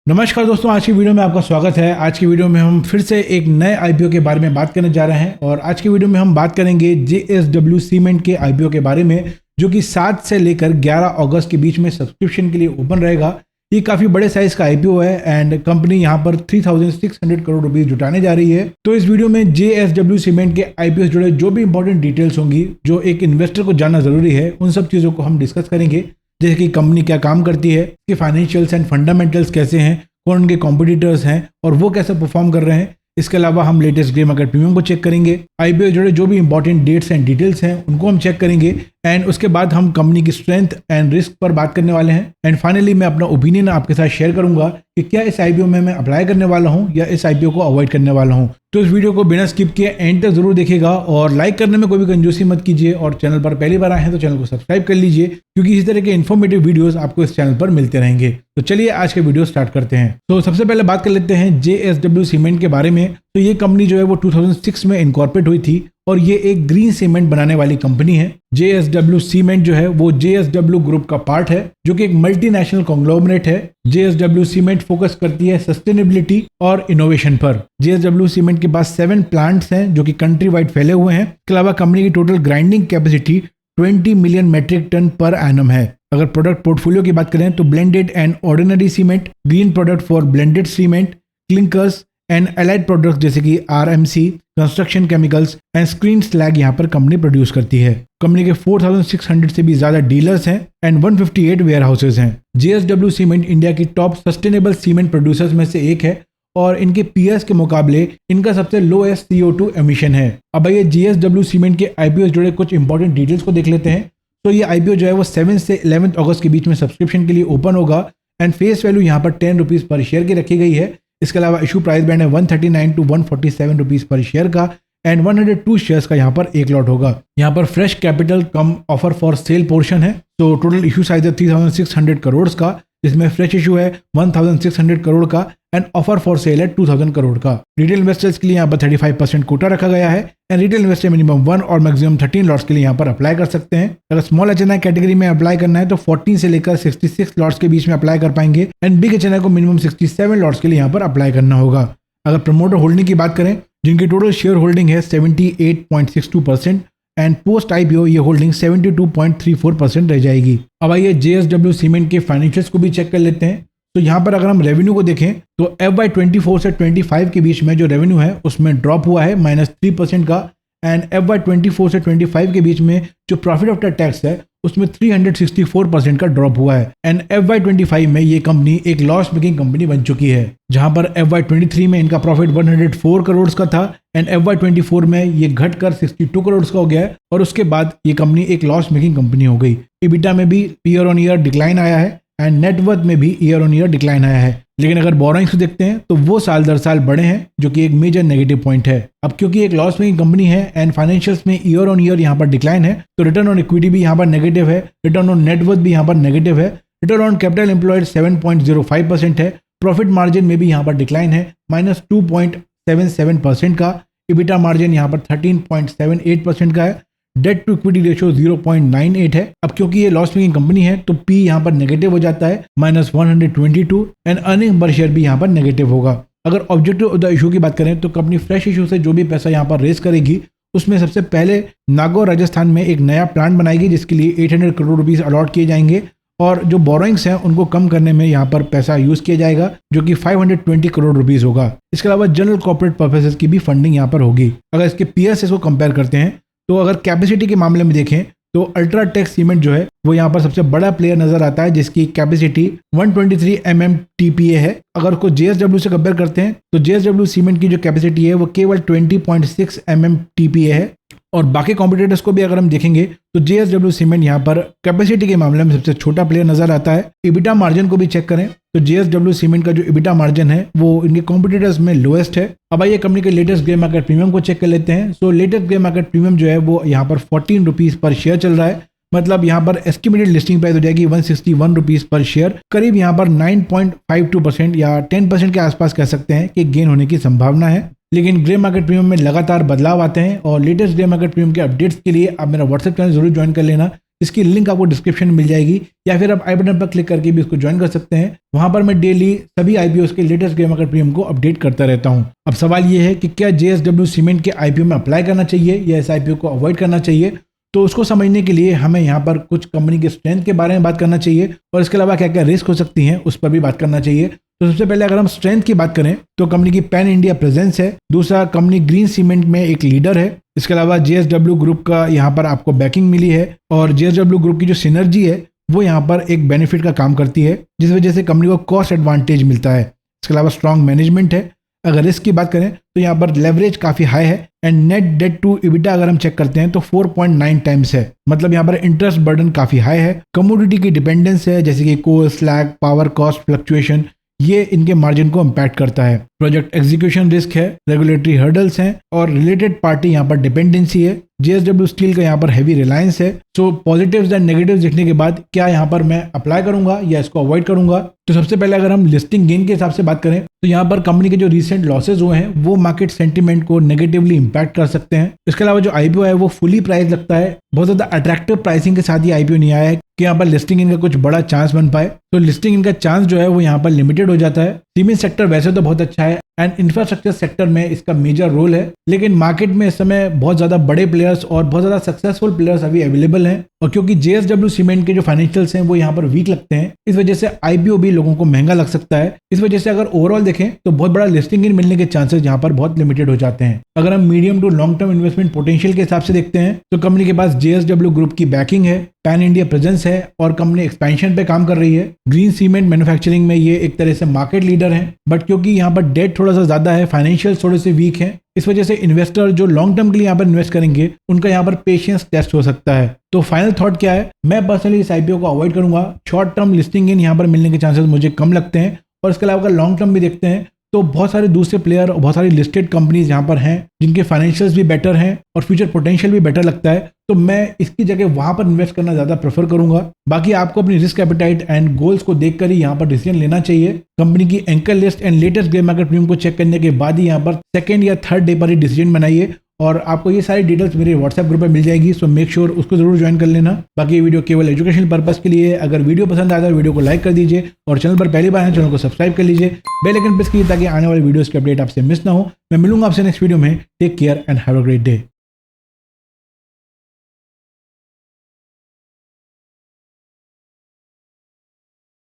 नमस्कार दोस्तों, आज की वीडियो में आपका स्वागत है। आज की वीडियो में हम फिर से एक नए आईपीओ के बारे में बात करने जा रहे हैं और आज की वीडियो में हम बात करेंगे जेएसडब्ल्यू सीमेंट के आईपीओ के बारे में, जो कि 7 से लेकर 11 अगस्त के बीच में सब्सक्रिप्शन के लिए ओपन रहेगा। ये काफ़ी बड़े साइज का आईपीओ है एंड कंपनी यहाँ पर 3600 करोड़ रुपीस जुटाने जा रही है। तो इस वीडियो में जेएसडब्ल्यू सीमेंट के आईपीओ जुड़े जो भी इंपॉर्टेंट डिटेल्स होंगी, जो एक इन्वेस्टर को जानना जरूरी है, उन सब चीज़ों को हम डिस्कस करेंगे। जैसे कि कंपनी क्या काम करती है, इसके फाइनेंशियल्स एंड फंडामेंटल्स कैसे हैं, कौन उनके कॉम्पिटिटर्स हैं और वो कैसे परफॉर्म कर रहे हैं। इसके अलावा हम लेटेस्ट ग्रे मार्केट प्रीमियम को चेक करेंगे। आईपीओ जुड़े जो भी इंपॉर्टेंट डेट्स एंड डिटेल्स हैं उनको हम चेक करेंगे एंड उसके बाद हम कंपनी की स्ट्रेंथ एंड रिस्क पर बात करने वाले हैं। एंड फाइनली मैं अपना ओपिनियन आपके साथ शेयर करूंगा कि क्या इस आईपीओ में मैं अप्लाई करने वाला हूं या इस आईपीओ को अवॉइड करने वाला हूं। तो इस वीडियो को बिना स्किप किए एंड तक जरूर देखिएगा और लाइक करने में कोई भी कंजूसी मत कीजिए और चैनल पर पहली बार आए हैं तो चैनल को सब्सक्राइब कर लीजिए, क्योंकि इस तरह के इन्फॉर्मेटिव वीडियोस आपको इस चैनल पर मिलते रहेंगे। तो चलिए आज के वीडियो स्टार्ट करते हैं। तो सबसे पहले बात कर लेते हैं जेएसडब्ल्यू सीमेंट के बारे में। तो ये कंपनी जो है वो 2006 में इनकॉर्पोरेट हुई थी और ये एक ग्रीन सीमेंट बनाने वाली कंपनी है। जेएसडब्ल्यू सीमेंट जो है वो जेएसडब्ल्यू ग्रुप का पार्ट है, जो कि एक मल्टीनेशनल कॉन्ग्लोमरेट है। जेएसडब्ल्यू सीमेंट फोकस करती है सस्टेनेबिलिटी और इनोवेशन पर। जेएसडब्ल्यू सीमेंट के पास 7 प्लांट्स हैं जो कि कंट्री वाइड फैले हुए हैं। इसके अलावा कंपनी की total grinding capacity 20 million metric tonne per annum है। अगर प्रोडक्ट पोर्टफोलियो की बात करें तो blended and ordinary cement, green product for blended cement, clinkers and allied products जैसे कि RMC, construction chemicals and screen slag यहाँ पर कंपनी प्रोड्यूस करती है। कंपनी के 4600 से भी ज्यादा डीलर्स हैं एंड 158 वेयर हाउसेज हैं। जेएसडब्ल्यू सीमेंट इंडिया की टॉप सस्टेनेबल सीमेंट प्रोड्यूसर्स में से एक है और इनके पीएस के मुकाबले इनका सबसे लोएस्ट CO2 एमिशन है। अब आइए जेएसडब्ल्यू सीमेंट के आईपीओ जुड़े कुछ इंपॉर्टेंट डिटेल्स को देख लेते हैं। तो ये आईपीओ जो है वो 7 से 11 अगस्त के बीच में सब्सक्रिप्शन के लिए ओपन होगा एंड फेस वैल्यू यहाँ पर 10 रुपीज पर शेयर की रखी गई है। इसके अलावा इशू प्राइस बैंड है 139 to 147 रुपीज पर शेयर का एंड 102 शेयर्स का यहाँ पर एक लॉट होगा। यहाँ पर fresh capital come offer for sale portion है। तो टोटल इशू साइज है 3600 करोड़ का, जिसमें फ्रेश इशू है 1600 करोड़ का एंड ऑफर फॉर सेल है 2000 करोड़ का। रिटेल इन्वेस्टर्स के लिए यहाँ पर 35% कोटा रखा गया है एंड रिटेल इन्वेस्टर मिनिमम 1 और मैक्सिमम 13 लॉट्स के लिए यहाँ पर अप्लाई कर सकते हैं। अगर स्मॉल एचएनआई कैटेगरी में अप्लाई करना है तो 14 से लेकर 66 लॉट्स के बीच में अप्लाई कर पाएंगे एंड बिग एचएनआई को मिनिमम 67 लॉट्स के लिए यहाँ पर अप्लाई करना होगा। अगर प्रमोटर होल्डिंग की बात करें, जिनकी टोटल शेयर होल्डिंग है 78.62% एंड पोस्ट आईपीओ ये होल्डिंग 72.34% रह जाएगी। अब आइए जेएसडब्ल्यू सीमेंट के फाइनेंशियल्स को भी चेक कर लेते हैं। तो यहाँ पर अगर हम रेवेन्यू को देखें तो FY24 से 25 के बीच में जो रेवेन्यू है उसमें ड्रॉप हुआ है -3% का एंड FY24 से 25 के बीच में जो प्रॉफिट आफ्टर टैक्स है उसमें 364% का ड्रॉप हुआ है एंड FY25 में ये कंपनी एक लॉस मेकिंग कंपनी बन चुकी है, जहां पर FY23 में इनका प्रॉफिट 104 करोड़ का था एंड FY24 में ये घटकर 62 करोड़ का हो गया है और उसके बाद ये कंपनी एक लॉस मेकिंग कंपनी हो गई। EBITDA में भी ईयर ऑन ईयर डिक्लाइन आया है एंड नेटवर्थ में भी ईयर ऑन ईयर डिक्लाइन आया है। लेकिन अगर बोरोइंग्स को देखते हैं तो वो साल दर साल बढ़े हैं, जो कि एक मेजर नेगेटिव पॉइंट है। अब क्योंकि एक लॉस मेकिंग कंपनी है एंड फाइनेंशियल्स में ईयर ऑन ईयर यहाँ पर डिक्लाइन है, तो रिटर्न ऑन इक्विटी भी यहाँ पर नेगेटिव है, रिटर्न ऑन नेटवर्थ भी यहाँ पर नेगेटिव है, रिटर्न ऑन कैपिटल एम्प्लॉयड 7.05% है, प्रॉफिट मार्जिन में भी यहाँ पर डिक्लाइन है -2.77% का, EBITDA मार्जिन यहाँ पर 13.78% का है, डेट टू इक्विटी रेशियो 0.98 है। अब क्योंकि ये लॉस मेकिंग कंपनी है तो P यहाँ पर नेगेटिव हो जाता है -122 एंड अर्निंग पर शेयर भी यहाँ पर नेगेटिव होगा। अगर ऑब्जेक्टिव ऑफ द इशू की बात करें तो कंपनी फ्रेश इशू से जो भी पैसा यहाँ पर रेस करेगी उसमें सबसे पहले नागौर राजस्थान में एक नया प्लांट बनाएगी, जिसके लिए 800 करोड़ रुपीज अलॉट किए जाएंगे और जो बोरोइंग्स हैं उनको कम करने में यहाँ पर पैसा यूज किया जाएगा, जो कि 520 करोड़ रुपीज होगा। इसके अलावा जनरल कॉर्पोरेट पर्पसेस की भी फंडिंग यहाँ पर होगी। अगर इसके पीएस को कंपेयर करते हैं तो अगर कैपेसिटी के मामले में देखें तो अल्ट्राटेक सीमेंट जो है वो यहाँ पर सबसे बड़ा प्लेयर नजर आता है, जिसकी कैपेसिटी 123 MMTPA है। अगर उसको जेएसडब्ल्यू से कंपेयर करते हैं तो जेएसडब्ल्यू सीमेंट की जो कैपेसिटी है वो केवल 20.6 MMTPA है और बाकी कॉम्पिटिटर्स को भी अगर हम देखेंगे तो जेएसडब्ल्यू सीमेंट यहाँ पर कैपेसिटी के मामले में सबसे छोटा प्लेयर नजर आता है। EBITDA मार्जिन को भी चेक करें तो जेएसडब्ल्यू सीमेंट का जो EBITDA मार्जिन है वो इनके कॉम्पिटिटर्स में लोएस्ट है। अब आइए कंपनी के लेटेस्ट ग्रे मार्केट प्रीमियम को चेक कर लेते हैं। सो लेटेस्ट ग्रे मार्केट प्रीमियम जो है वो यहाँ पर 14 रुपीज पर शेयर चल रहा है, मतलब यहाँ पर एस्टिमेटेड लिस्टिंग प्राइस हो जाएगी 161 रुपीज पर शेयर। करीब यहाँ पर 9.52% या 10% के आसपास कह सकते हैं कि गेन होने की संभावना है। लेकिन ग्रे मार्केट प्रीमियम में लगातार बदलाव आते हैं और लेटेस्ट ग्रे मार्केट प्रीमियम के अपडेट्स के लिए आप मेरा व्हाट्सएप चैनल जरूर ज्वाइन कर लेना, इसकी लिंक आपको डिस्क्रिप्शन में मिल जाएगी, या फिर आप आई बटन पर क्लिक करके भी इसको ज्वाइन कर सकते हैं। वहां पर मैं डेली सभी आईपीओ के लेटेस्ट गेम मार्केट प्रीमियम को अपडेट करता रहता हूं। अब सवाल ये है कि क्या JSW सीमेंट के आईपीओ में अप्लाई करना चाहिए या इस आईपीओ को अवॉइड करना चाहिए। तो उसको समझने के लिए हमें यहाँ पर कुछ कंपनी के स्ट्रेंथ के बारे में बात करना चाहिए और इसके अलावा क्या क्या रिस्क हो सकती हैं उस पर भी बात करना चाहिए। तो सबसे पहले अगर हम स्ट्रेंथ की बात करें तो कंपनी की पैन इंडिया प्रेजेंस है। दूसरा, कंपनी ग्रीन सीमेंट में एक लीडर है। इसके अलावा JSW ग्रुप का यहाँ पर आपको बैकिंग मिली है और JSW ग्रुप की जो सिनर्जी है वो यहाँ पर एक बेनिफिट का काम करती है, जिस वजह से कंपनी को कॉस्ट एडवांटेज मिलता है। इसके अलावा स्ट्रॉन्ग मैनेजमेंट है। अगर रिस्क की बात करें तो यहाँ पर लेवरेज काफी हाई है and net debt to EBITDA अगर हम चेक करते हैं तो 4.9 टाइम्स है। मतलब यहाँ पर इंटरेस्ट बर्डन काफी हाई है। कमोडिटी की डिपेंडेंस है, जैसे कि कोल, स्लैग, पावर कॉस्ट फ्लक्चुएशन, ये इनके मार्जिन को इम्पैक्ट करता है। प्रोजेक्ट एग्जीक्यूशन रिस्क है, रेगुलेटरी हर्डल्स हैं और रिलेटेड पार्टी यहाँ पर डिपेंडेंसी है। JSW स्टील का यहाँ पर हैवी रिलायंस है। सो पॉजिटिव्स एंड नेगेटिव्स देखने के बाद क्या यहाँ पर मैं अप्लाई करूंगा या इसको अवॉइड करूंगा। तो सबसे पहले अगर हम लिस्टिंग गेन के हिसाब से बात करें तो यहाँ पर कंपनी के जो रिसेंट लॉसेज हुए हैं वो मार्केट सेंटीमेंट को नेगेटिवली इंपैक्ट कर सकते हैं। इसके अलावा जो आईपीओ है वो फुली प्राइस लगता है। बहुत ज्यादा अट्रैक्टिव प्राइसिंग के साथ ये आईपीओ नहीं आया है कि यहाँ पर लिस्टिंग इनका कुछ बड़ा चांस बन पाए। तो लिस्टिंग इनका चांस जो है वो यहाँ पर लिमिटेड हो जाता है। सीमेंट सेक्टर वैसे तो बहुत अच्छा है एंड इंफ्रास्ट्रक्चर सेक्टर में इसका मेजर रोल है, लेकिन मार्केट में इस समय बहुत ज्यादा बड़े प्लेयर्स और बहुत ज्यादा सक्सेसफुल प्लेयर्स अभी अवेलेबल हैं और क्योंकि JSW सीमेंट के जो फाइनेंशियल्स हैं वो यहाँ पर वीक लगते हैं, इस वजह से आईपीओ भी लोगों को महंगा लग सकता है। इस वजह से अगर ओवरऑल देखें तो बहुत बड़ा लिस्टिंग इन मिलने के चांसेस यहाँ पर बहुत लिमिटेड हो जाते हैं। अगर हम medium to long term investment potential के हिसाब से देखते हैं तो कंपनी के पास JSW ग्रुप की बैकिंग है, पैन इंडिया प्रेजेंस है और कंपनी एक्सपेंशन पे काम कर रही है। ग्रीन सीमेंट मैन्युफैक्चरिंग में ये एक तरह से मार्केट लीडर है, बट क्योंकि यहाँ पर डेट थोड़ा सा ज्यादा है, फाइनेंशियल थोड़े से वीक हैं, इस वजह से इन्वेस्टर जो लॉन्ग टर्म के लिए यहाँ पर इन्वेस्ट करेंगे उनका यहाँ पर पेशेंस टेस्ट हो सकता है। तो फाइनल थॉट क्या है, मैं पर्सनली इस आईपीओ को अवॉइड करूंगा। शॉर्ट टर्म लिस्टिंग इन यहाँ पर मिलने के चांसेस मुझे कम लगते हैं और इसके अलावा अगर लॉन्ग टर्म भी देखते हैं तो बहुत सारे दूसरे प्लेयर और बहुत सारी लिस्टेड कंपनीज यहाँ पर हैं जिनके फाइनेंशियल्स भी बेटर हैं और फ्यूचर पोटेंशियल भी बेटर लगता है। तो मैं इसकी जगह वहां पर इन्वेस्ट करना ज्यादा प्रेफर करूंगा। बाकी आपको अपनी रिस्क एपेटाइट एंड गोल्स को देखकर ही यहाँ पर डिसीजन लेना चाहिए। कंपनी की anchor list and latest game market premium को चेक करने के बाद ही यहाँ पर सेकंड या थर्ड डे पर ही डिसीजन बनाइए और आपको ये सारी डिटेल्स मेरे व्हाट्सएप ग्रुप में मिल जाएगी। सो मेक श्योर उसको जरूर ज्वाइन कर लेना। बाकी ये वीडियो केवल एजुकेशनल पर्पस के लिए है। अगर वीडियो पसंद आता है वीडियो को लाइक कर दीजिए और चैनल पर पहली बार है चैनल को सब्सक्राइब कर लीजिए, बेल आइकन प्रेस कीजिए ताकि आने वाले वीडियोस की अपडेट आपसे मिस ना हो। मैं मिलूंगा आपसे नेक्स्ट वीडियो में। Take care and have a great day.